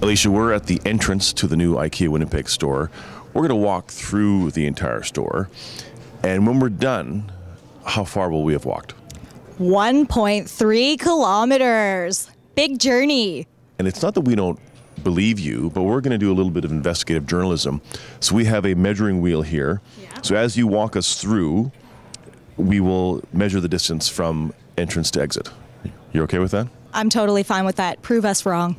Alicia, we're at the entrance to the new IKEA Winnipeg store. We're going to walk through the entire store. And when we're done, how far will we have walked? 1.3 kilometers. Big journey. And it's not that we don't believe you, but we're going to do a little bit of investigative journalism. So we have a measuring wheel here. Yeah. So as you walk us through, we will measure the distance from entrance to exit. You okay with that? I'm totally fine with that. Prove us wrong.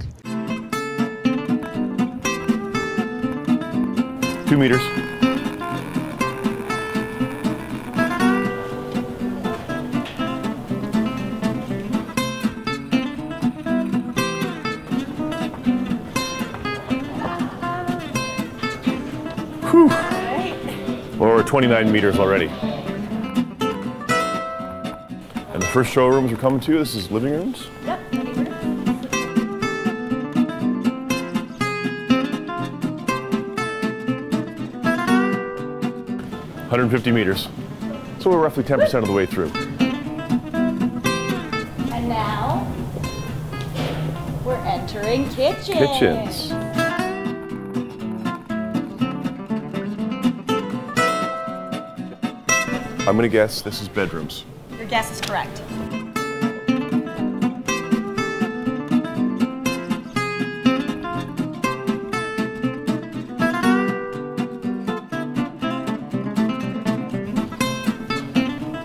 2 meters. Whew. Well, we're 29 meters already. And the first showrooms we're coming to, this is living rooms? Yep, living rooms. 150 meters. So we're roughly 10% of the way through. And now, we're entering kitchens. Kitchens. I'm going to guess this is bedrooms. Your guess is correct.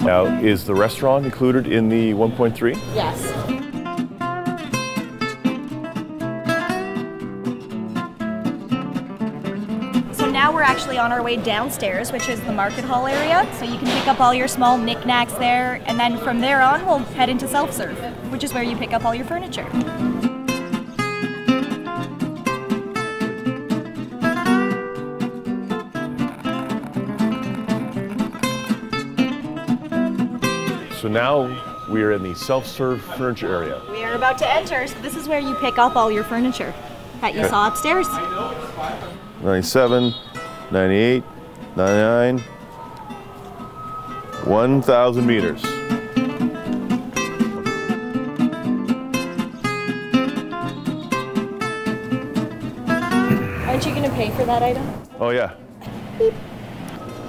Now, is the restaurant included in the 1.3? Yes. So now we're actually on our way downstairs, which is the market hall area. So you can pick up all your small knickknacks there, and then from there on, we'll head into self-serve, which is where you pick up all your furniture. So now we are in the self-serve furniture area. We are about to enter, so this is where you pick up all your furniture that you saw upstairs. 97, 98, 99, 1,000 meters. Aren't you going to pay for that item? Oh yeah. Beep.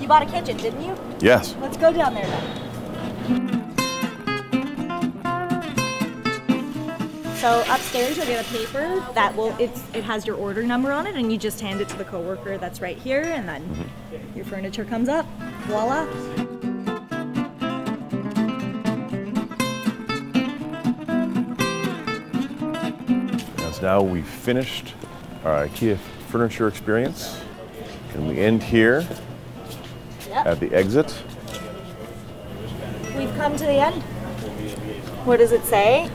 You bought a kitchen, didn't you? Yes. Let's go down there then. So upstairs you'll get a paper that it has your order number on it, and you just hand it to the coworker that's right here, and then your furniture comes up. Voila. As now we've finished our IKEA furniture experience, and we end here at the exit. We've come to the end. What does it say?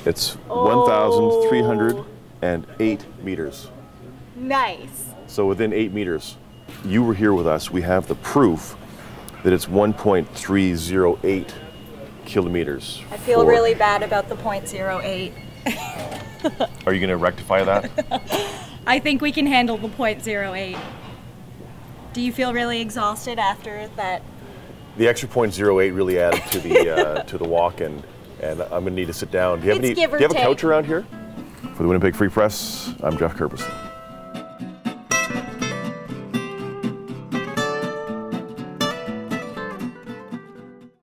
It's 1,308 meters. Nice. So within 8 meters. You were here with us. We have the proof that it's 1.308 kilometers. I feel really bad about the 0.08. Are you going to rectify that? I think we can handle the 0.08. Do you feel really exhausted after that? The extra 0.08 really added to the to the walk, and I'm going to need to sit down. Do you have a couch around here? For the Winnipeg Free Press, I'm Jeff Kerpison.